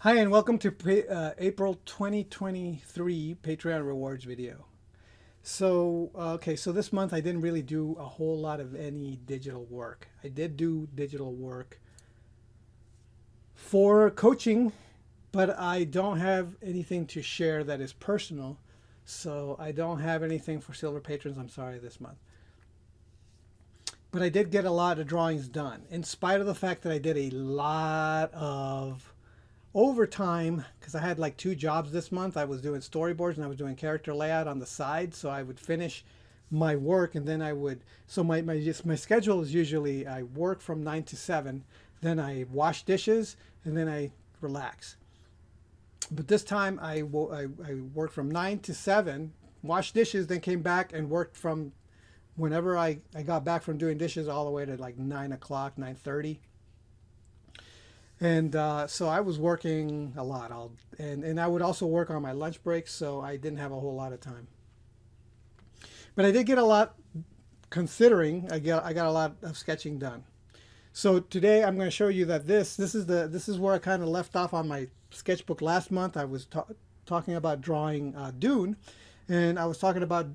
Hi, and welcome to April 2023 Patreon rewards video. So this month I didn't really do a whole lot of any digital work. I did do digital work for coaching, but I don't have anything to share that is personal. So I don't have anything for silver patrons, I'm sorry, this month. But I did get a lot of drawings done, in spite of the fact that I did a lot of overtime because I had like two jobs this month. I was doing storyboards and I was doing character layout on the side. So I would finish my work and then I would, so my schedule is usually I work from 9 to 7, then I wash dishes and then I relax. But this time I worked from 9 to 7, washed dishes, then came back and worked from whenever I got back from doing dishes all the way to like 9 o'clock, 9:30. And so I was working a lot. And I would also work on my lunch breaks, so I didn't have a whole lot of time. But I did get a lot, considering I got a lot of sketching done. So today I'm going to show you that this is where I kind of left off on my sketchbook last month. I was talking about drawing Dune, and I was talking about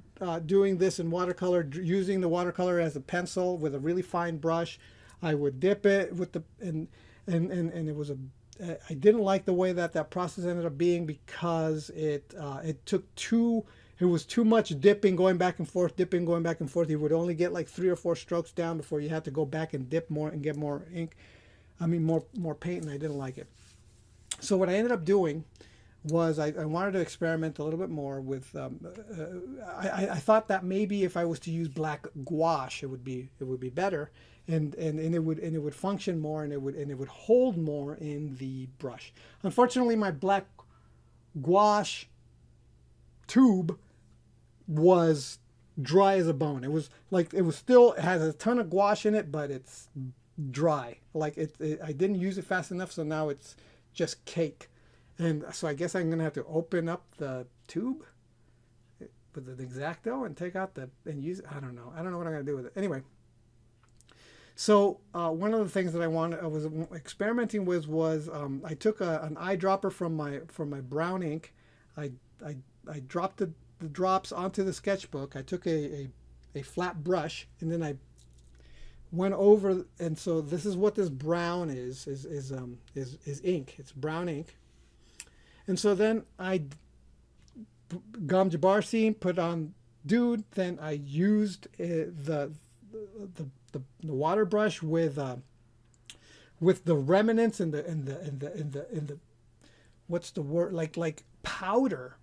doing this in watercolor, using the watercolor as a pencil with a really fine brush. I would dip it with the and it was I didn't like the way that process ended up being because it was too much dipping, going back and forth, dipping, going back and forth. You would only get like 3 or 4 strokes down before you had to go back and dip more and get more ink. I mean more paint, and I didn't like it. So what I ended up doing was I wanted to experiment a little bit more with. I thought that maybe if I was to use black gouache, it would be better, and it would function more, and it would hold more in the brush. Unfortunately, my black gouache tube was dry as a bone. It was still, it has a ton of gouache in it, but it's dry. Like I didn't use it fast enough, so now it's just cake. And so I guess I'm going to have to open up the tube with an X-Acto and take out and use it. I don't know what I'm going to do with it. Anyway, so one of the things that I was experimenting with was I took an eyedropper from my brown ink. I dropped the drops onto the sketchbook. I took a flat brush and then I went over, and so this is what this brown is ink. It's brown ink. And so then I gum jabarsi, put on Dude. Then I used the water brush with the remnants and the what's the word, like powder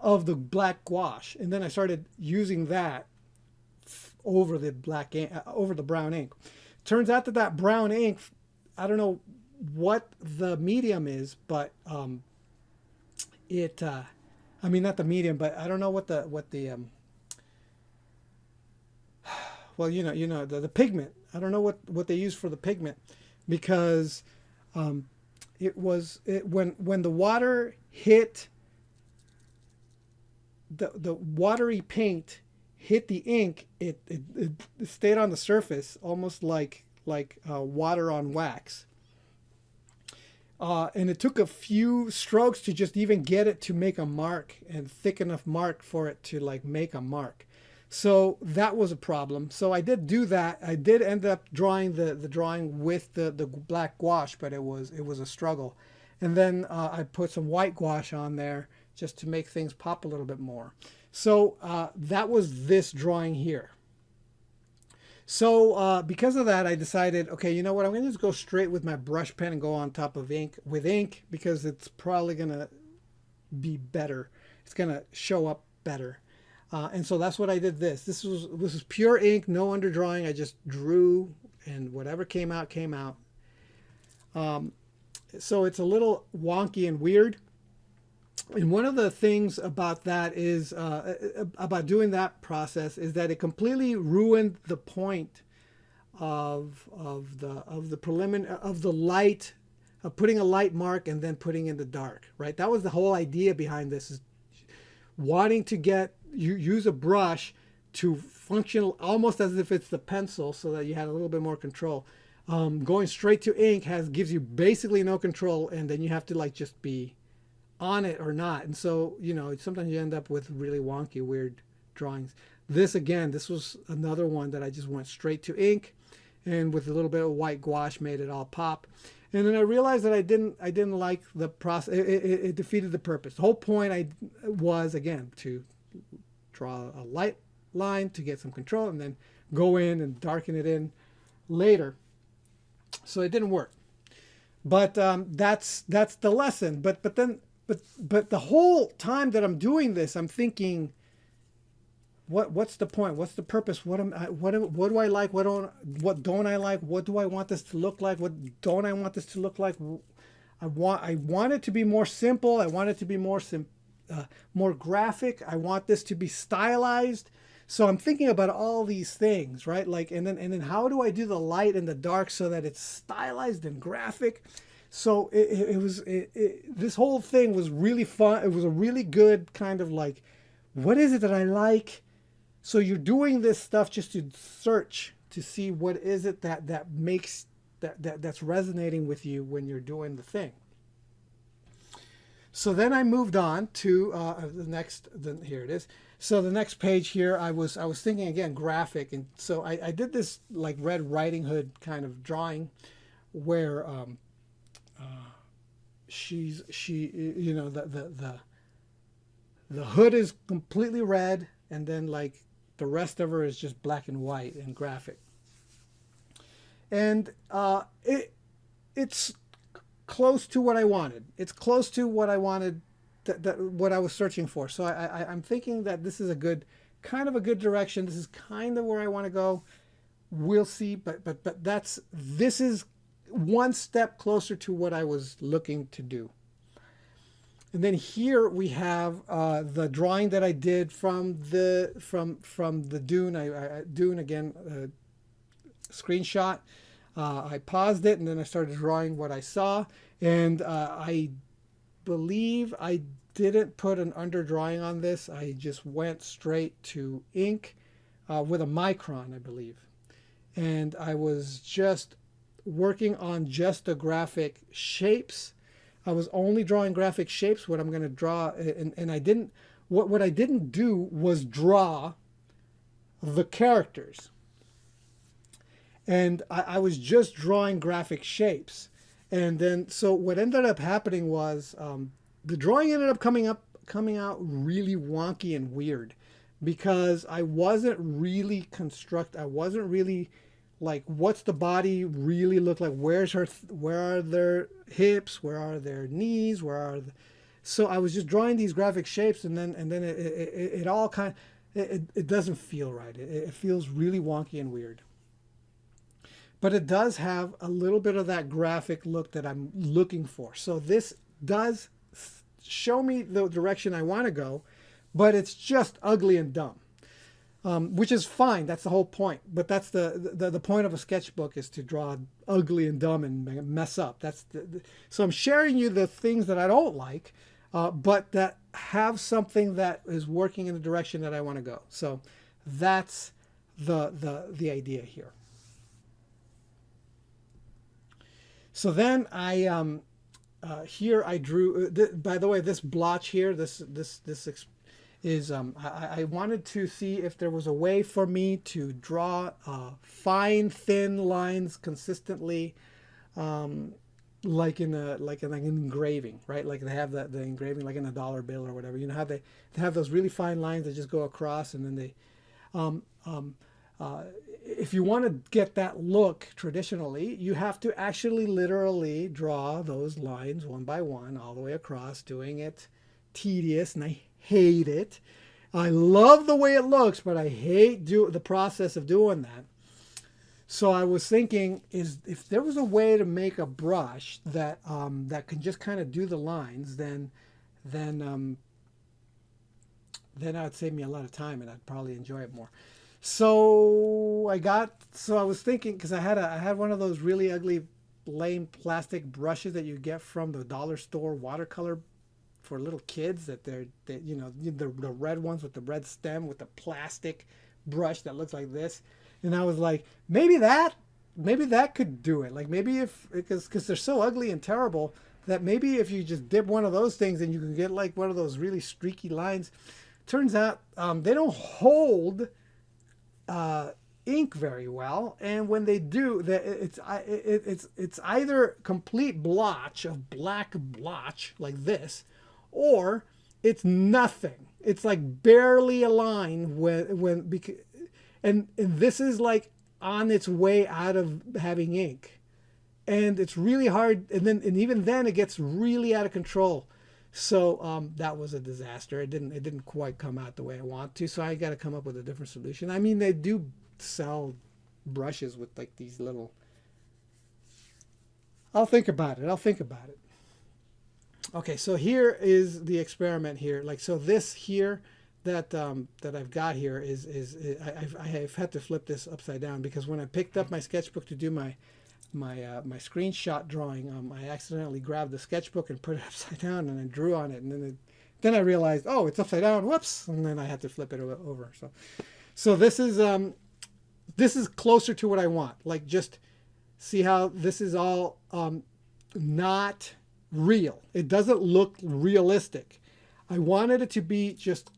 of the black gouache, and then I started using that over the black ink, over the brown ink. Turns out that brown ink, I don't know what the medium is, but I mean, not the medium, but I don't know what the well, the pigment. I don't know what they use for the pigment, because when the water hit the watery paint hit the ink, it stayed on the surface almost like water on wax. And it took a few strokes to just even get it to make a mark, and thick enough mark for it to like make a mark. So that was a problem. So I did do that. I did end up drawing the drawing with the black gouache, but it was a struggle. And then I put some white gouache on there just to make things pop a little bit more. So that was this drawing here. So because of that, I decided, okay, you know what, I'm going to just go straight with my brush pen and go on top of ink, because it's probably going to be better. It's going to show up better. And so that's what I did. This was pure ink, no underdrawing. I just drew, and whatever came out, came out. So it's a little wonky and weird. And one of the things about that is about doing that process is that it completely ruined the point of the preliminary, of the light, of putting a light mark and then putting in the dark, right? That was the whole idea behind this, is wanting to use a brush to function almost as if it's the pencil, so that you had a little bit more control. Going straight to ink gives you basically no control, and then you have to like just be on it or not. And so, sometimes you end up with really wonky, weird drawings. This was another one that I just went straight to ink, and with a little bit of white gouache made it all pop. And then I realized that I didn't like the process. It defeated the purpose. The whole point was, again, to draw a light line to get some control, and then go in and darken it in later. So it didn't work. But that's the lesson. But the whole time that I'm doing this, I'm thinking, what's the point? What's the purpose? What do I like? What don't I like? What do I want this to look like? What don't I want this to look like? I want it to be more simple. I want it to be more graphic. I want this to be stylized. So I'm thinking about all these things, right? Like, and then how do I do the light and the dark so that it's stylized and graphic? So this whole thing was really fun. It was a really good kind of like, what is it that I like? So you're doing this stuff just to search to see what is it that makes that's resonating with you when you're doing the thing. So then I moved on to here it is. So the next page here, I was thinking again graphic, and so I did this like Red Riding Hood kind of drawing, where the hood is completely red, and then like the rest of her is just black and white and graphic, and it's close to what I wanted. It's close to what I wanted. What I was searching for. So I'm thinking that this is a good direction. This is kind of where I want to go. We'll see, but this is one step closer to what I was looking to do. And then here we have the drawing that I did from the Dune. Dune again, screenshot. I paused it and then I started drawing what I saw, and I believe I didn't put an underdrawing on this. I just went straight to ink with a micron, I believe. And I was just working on just the graphic shapes. I was only drawing graphic shapes, what I'm going to draw. And I didn't, what I didn't do was draw the characters. And I was just drawing graphic shapes. And then, so what ended up happening was the drawing ended up coming out really wonky and weird, because I wasn't really I wasn't really like, what's the body really look like? Where are their hips? Where are their knees? So I was just drawing these graphic shapes, and then it all it doesn't feel right. It feels really wonky and weird. But it does have a little bit of that graphic look that I'm looking for. So this does show me the direction I want to go, but it's just ugly and dumb, which is fine. That's the whole point. But that's the point of a sketchbook, is to draw ugly and dumb and mess up. So I'm sharing you the things that I don't like, but that have something that is working in the direction that I want to go. So that's the idea here. So then here I drew. By the way, this blotch here, this is I wanted to see if there was a way for me to draw fine, thin lines consistently, like in an engraving, right? Like they have the engraving, like in a dollar bill or whatever. You know how they have those really fine lines that just go across, and then they. If you want to get that look traditionally, you have to actually literally draw those lines one by one all the way across, doing it tedious, and I hate it. I love the way it looks, but I hate the process of doing that. So I was thinking, if there was a way to make a brush that that can just kind of do the lines, then that would save me a lot of time, and I'd probably enjoy it more. So I was thinking, because I had one of those really ugly, lame plastic brushes that you get from the dollar store watercolor for little kids, the red ones with the red stem with the plastic brush that looks like this. And I was like, maybe that maybe that could do it. Like maybe if, because they're so ugly and terrible, that maybe if you just dip one of those things and you can get like one of those really streaky lines. Turns out they don't hold uh, ink very well, and when they do, it's either complete blotch of black blotch like this, or it's nothing. It's like barely a line and this is like on its way out of having ink, and it's really hard. And even then, it gets really out of control. So that was a disaster. It didn't quite come out the way I want to. So I got to come up with a different solution. I mean, they do sell brushes with like these little. I'll think about it. I'll think about it. Okay, so here is the experiment here. Like so, this here that I've got here I've had to flip this upside down because when I picked up my sketchbook to do my screenshot drawing, I accidentally grabbed the sketchbook and put it upside down, and I drew on it, and then I realized, oh, it's upside down. Whoops! And then I had to flip it over. So this is closer to what I want. Like, just see how this is all not real. It doesn't look realistic. I wanted it to be just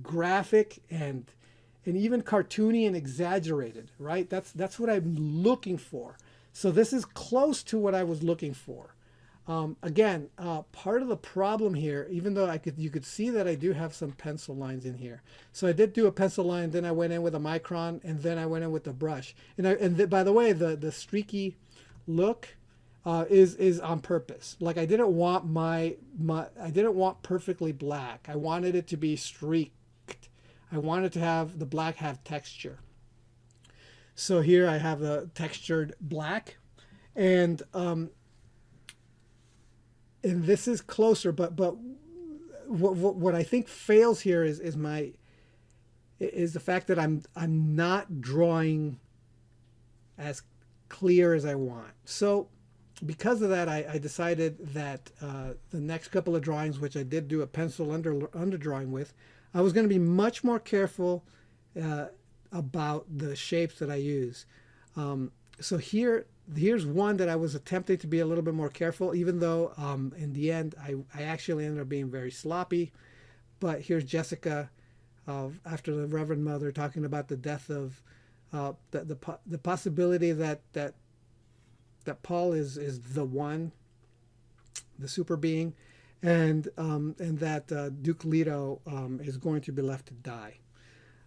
graphic and even cartoony and exaggerated, right? That's what I'm looking for. So this is close to what I was looking for. Again, part of the problem here, even though you could see that I do have some pencil lines in here. So I did do a pencil line, then I went in with a micron, and then I went in with the brush. By the way, the streaky look is on purpose. Like I didn't want I didn't want perfectly black. I wanted it to be streaked. I wanted to have the black have texture. So here I have the textured black, and this is closer. But what I think fails here is the fact that I'm not drawing as clear as I want. So because of that, I decided that the next couple of drawings, which I did do a pencil under drawing with, I was going to be much more careful about the shapes that I use. So here's one that I was attempting to be a little bit more careful, even though in the end I actually ended up being very sloppy. But here's Jessica after the Reverend Mother talking about the death of the possibility that Paul is the one, the super being, and that Duke Leto is going to be left to die.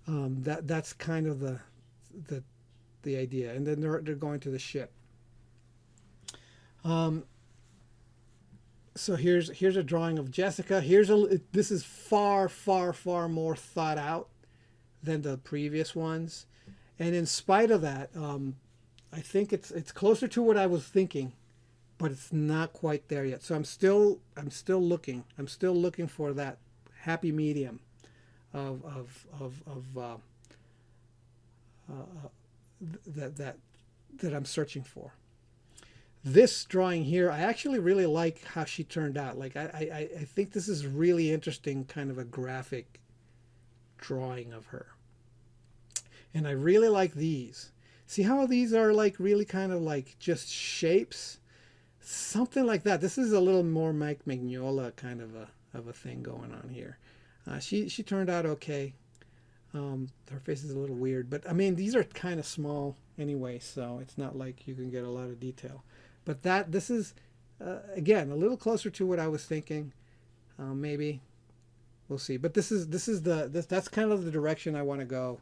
That's kind of the idea. And then they're going to the ship. So here's a drawing of Jessica. This is far more thought out than the previous ones, and in spite of that, I think it's closer to what I was thinking, but it's not quite there yet. So I'm still looking. I'm still looking for that happy medium of that I'm searching for. This drawing here, I actually really like how she turned out. Like I think this is really interesting, kind of a graphic drawing of her. And I really like these. See how these are like really kind of like just shapes? Something like that. This is a little more Mike Mignola kind of a thing going on here. She turned out okay. Her face is a little weird, but I mean these are kind of small anyway, so it's not like you can get a lot of detail. But this is again a little closer to what I was thinking. Maybe we'll see. But that's kind of the direction I want to go.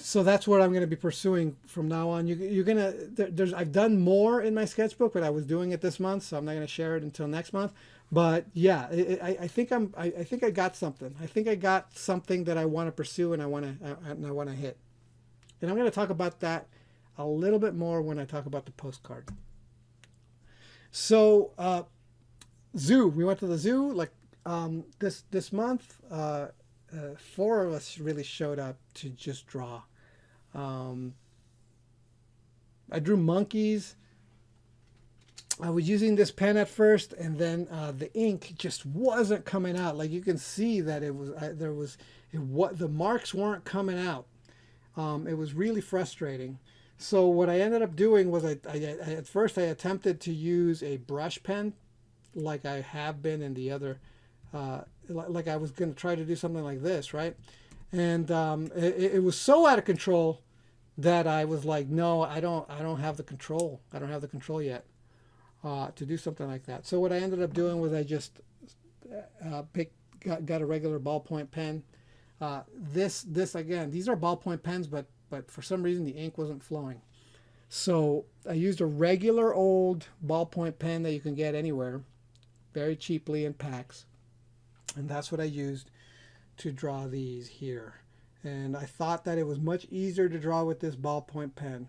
So that's what I'm going to be pursuing from now on. I've done more in my sketchbook, but I was doing it this month, so I'm not going to share it until next month. But yeah, I think I got something. I think I got something that I want to pursue and I want to hit. And I'm going to talk about that a little bit more when I talk about the postcard. So zoo, we went to the zoo like this month. 4 of us really showed up to just draw. I drew monkeys. I was using this pen at first, and then the ink just wasn't coming out. Like you can see that it was what the marks weren't coming out. It was really frustrating. So what I ended up doing was at first I attempted to use a brush pen, like I have been in the other, like I was going to try to do something like this, right? And it was so out of control that I was like, no, I don't have the control. I don't have the control yet to do something like that. So what I ended up doing was I just got a regular ballpoint pen. This again, these are ballpoint pens, but for some reason the ink wasn't flowing. So I used a regular old ballpoint pen that you can get anywhere, very cheaply in packs, and that's what I used to draw these here. And I thought that it was much easier to draw with this ballpoint pen.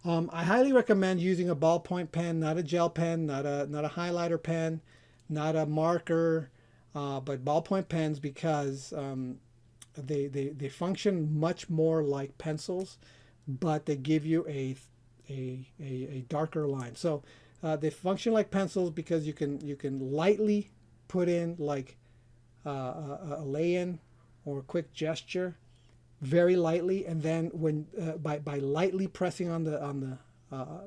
I highly recommend using a ballpoint pen, not a gel pen, not a highlighter pen, not a marker, but ballpoint pens, because they function much more like pencils, but they give you a darker line. So they function like pencils because you can lightly put in like a lay-in or a quick gesture, very lightly, and then when by lightly pressing on the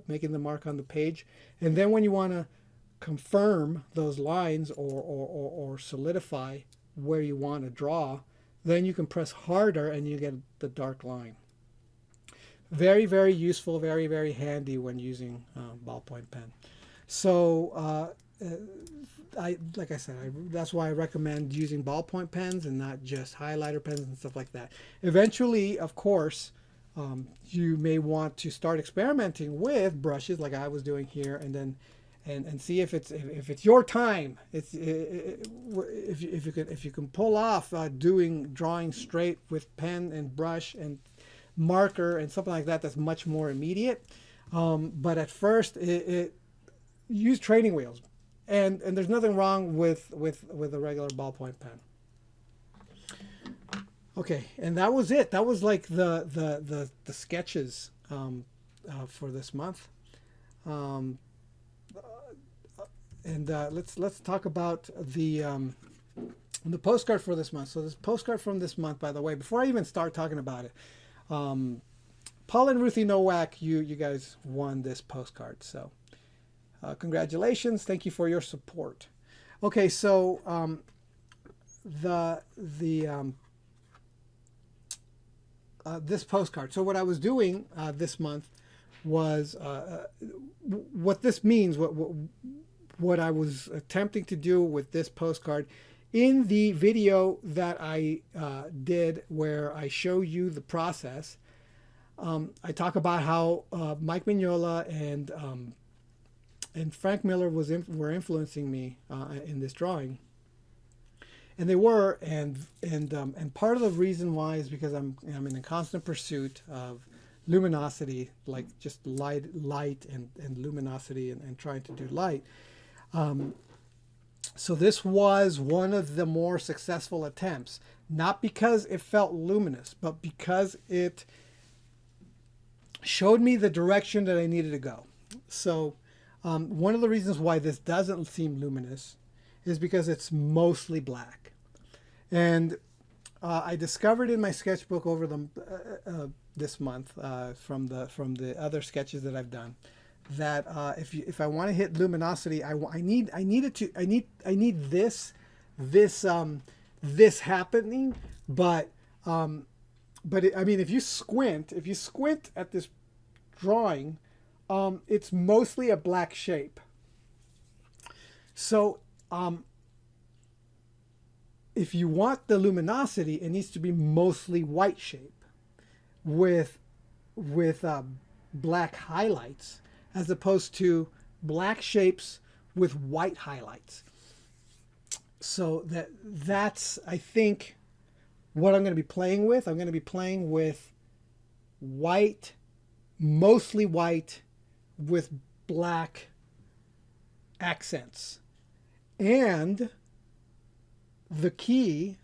making the mark on the page, and then when you want to confirm those lines or solidify where you want to draw, then you can press harder and you get the dark line. Very, very useful, very, very handy when using ballpoint pen. So like I said, that's why I recommend using ballpoint pens and not just highlighter pens and stuff like that. Eventually, of course, you may want to start experimenting with brushes like I was doing here, and then and see if it's your time. If you can pull off drawing straight with pen and brush and marker and something like that, that's much more immediate. But at first, use training wheels, and there's nothing wrong with a regular ballpoint pen. Okay, and that was it. That was like the sketches for this month. Let's talk about the postcard for this month. So this postcard from this month, by the way, before I even start talking about it, Paul and Ruthie Nowak, you guys won this postcard. So congratulations! Thank you for your support. Okay, so this postcard. So what I was doing this month was what this means. What I was attempting to do with this postcard in the video that I did, where I show you the process. I talk about how Mike Mignola and Frank Miller were influencing me in this drawing, and they were, and part of the reason why is because I'm in a constant pursuit of luminosity, like just light and luminosity, and trying to do light. So this was one of the more successful attempts, not because it felt luminous, but because it showed me the direction that I needed to go. So one of the reasons why this doesn't seem luminous is because it's mostly black. And I discovered in my sketchbook over this month from the other sketches that I've done, that if I want to hit luminosity, I need this happening, but I mean, if you squint at this drawing, it's mostly a black shape. So if you want the luminosity, it needs to be mostly white shape with black highlights, as opposed to black shapes with white highlights. So that's, I think, what I'm going to be playing with. I'm going to be playing with white, mostly white, with black accents. And the key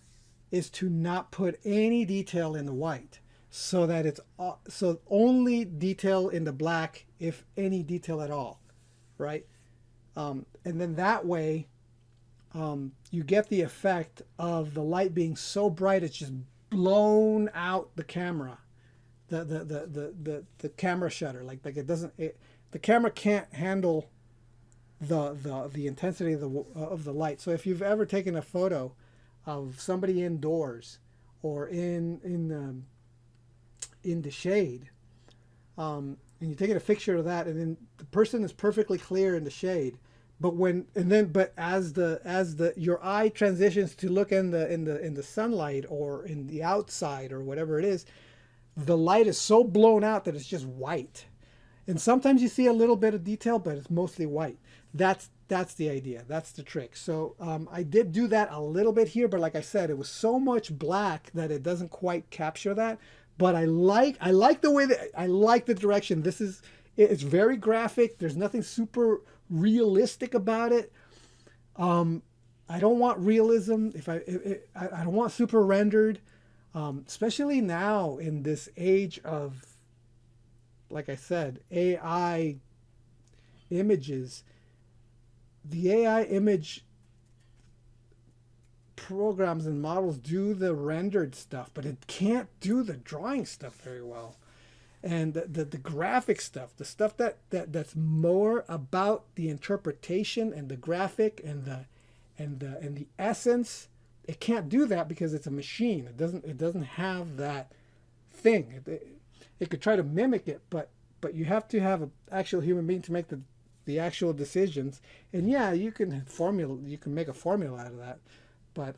is to not put any detail in the white, so that it's only detail in the black, if any detail at all, right? And then that way, you get the effect of the light being so bright it's just blown out the camera, the camera shutter. Like it doesn't. The camera can't handle the intensity of the light. So if you've ever taken a photo of somebody indoors or in the shade, and you're taking a picture of that, and then the person is perfectly clear in the shade, but as your eye transitions to look in the sunlight or in the outside or whatever it is, the light is so blown out that it's just white. And sometimes you see a little bit of detail, but it's mostly white. That's the idea. That's the trick. So I did do that a little bit here, but like I said, it was so much black that it doesn't quite capture that. But I like the way that I like the direction. It's very graphic. There's nothing super realistic about it. I don't want realism. I don't want super rendered, especially now in this age of, like I said, AI images. The AI image programs and models do the rendered stuff, but it can't do the drawing stuff very well. And the graphic stuff, the stuff that's more about the interpretation and the graphic and the essence, it can't do that because it's a machine. It doesn't have that thing. It could try to mimic it, but you have to have an actual human being to make the actual decisions. And yeah, you can make a formula out of that. But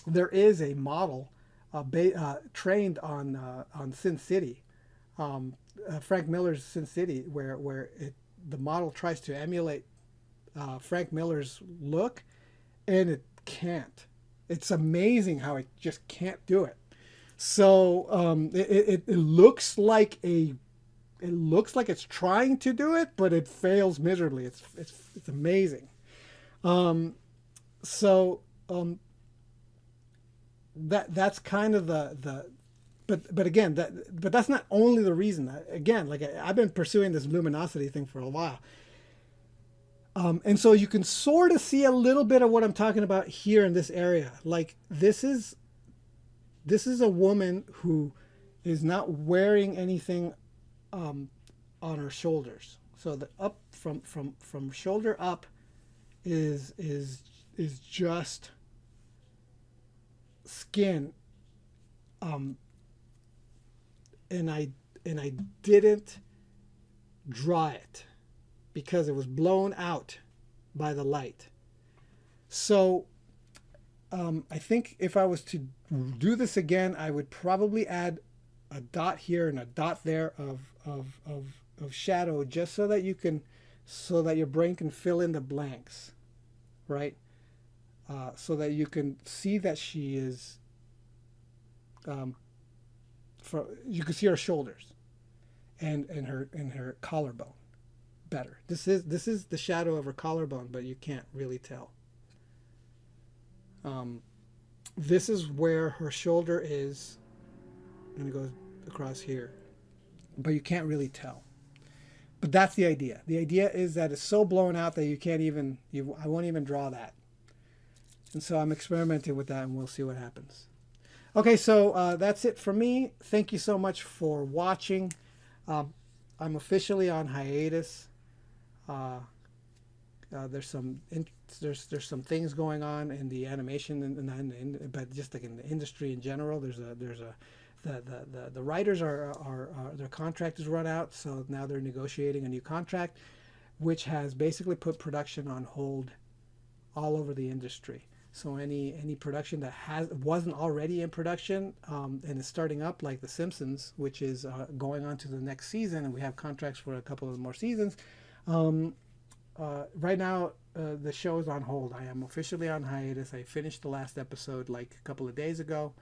there is a model trained on Sin City, Frank Miller's Sin City, where the model tries to emulate Frank Miller's look, and it can't. It's amazing how it just can't do it. So it looks like it's trying to do it, but it fails miserably. It's amazing. That's kind of but again, but that's not only the reason. Again, like I've been pursuing this luminosity thing for a while, and so you can sort of see a little bit of what I'm talking about here in this area. Like this is a woman who is not wearing anything on her shoulders. So the up from shoulder up is just skin, and I didn't draw it because it was blown out by the light. So I think if I was to do this again, I would probably add a dot here and a dot there of shadow, just so that your brain can fill in the blanks, right? So that you can see that she is, you can see her shoulders and her collarbone better. This is the shadow of her collarbone, but you can't really tell. This is where her shoulder is, and it goes across here, but you can't really tell. But that's the idea. The idea is that it's so blown out that I won't even draw that. And so I'm experimenting with that, and we'll see what happens. Okay, so that's it for me. Thank you so much for watching. I'm officially on hiatus. There's some things going on in the animation, but just like in the industry in general. The writers are their contract is run out, so now they're negotiating a new contract, which has basically put production on hold all over the industry. So any production that wasn't already in production and is starting up, like The Simpsons, which is going on to the next season, and we have contracts for a couple of more seasons. Right now, the show is on hold. I am officially on hiatus. I finished the last episode like a couple of days ago,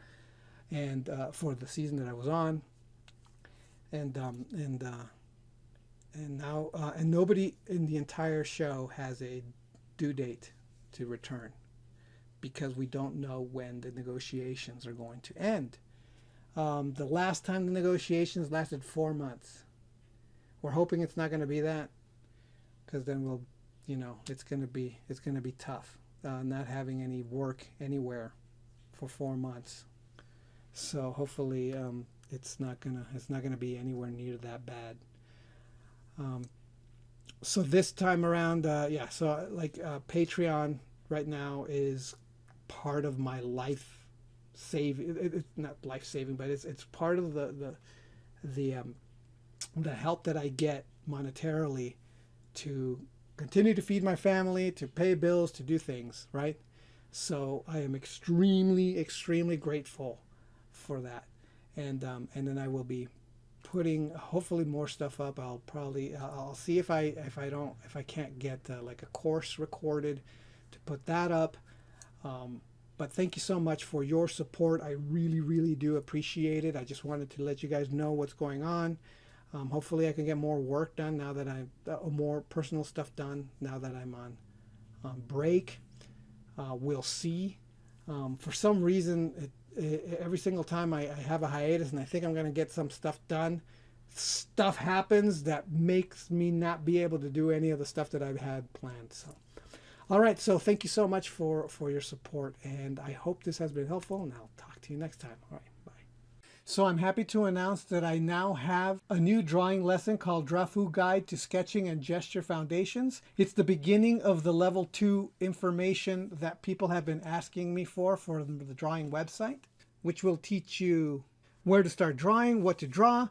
and for the season that I was on, and now nobody in the entire show has a due date to return, because we don't know when the negotiations are going to end. The last time the negotiations lasted 4 months. We're hoping it's not going to be that, because then we'll you know, it's gonna be tough, not having any work anywhere for 4 months. So hopefully it's not gonna be anywhere near that bad. So this time around, yeah. So like Patreon right now is part of my life save. It's not life saving, but it's part of the help that I get monetarily to continue to feed my family, to pay bills, to do things, right? So I am extremely grateful for that, and then I will be putting hopefully more stuff up. I'll see if I can't get like a course recorded to put that up. But thank you so much for your support. I really do appreciate it. I just wanted to let you guys know what's going on. Hopefully I can get more work done now that more personal stuff done now that I'm on break. We'll see. For some reason, every single time I have a hiatus and I think I'm going to get some stuff done, stuff happens that makes me not be able to do any of the stuff that I've had planned. So, all right. So thank you so much for your support, and I hope this has been helpful, and I'll talk to you next time. All right. Bye. So I'm happy to announce that I now have a new drawing lesson called Drafu Guide to Sketching and Gesture Foundations. It's the beginning of the level 2 information that people have been asking me for the drawing website, which will teach you where to start drawing, what to draw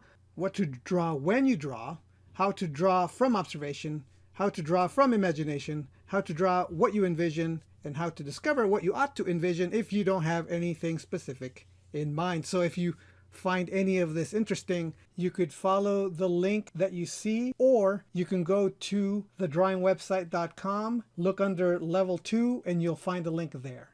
when you draw, how to draw from observation, how to draw from imagination, how to draw what you envision, and how to discover what you ought to envision if you don't have anything specific in mind. So if you find any of this interesting, you could follow the link that you see, or you can go to thedrawingwebsite.com, look under level 2, and you'll find a link there.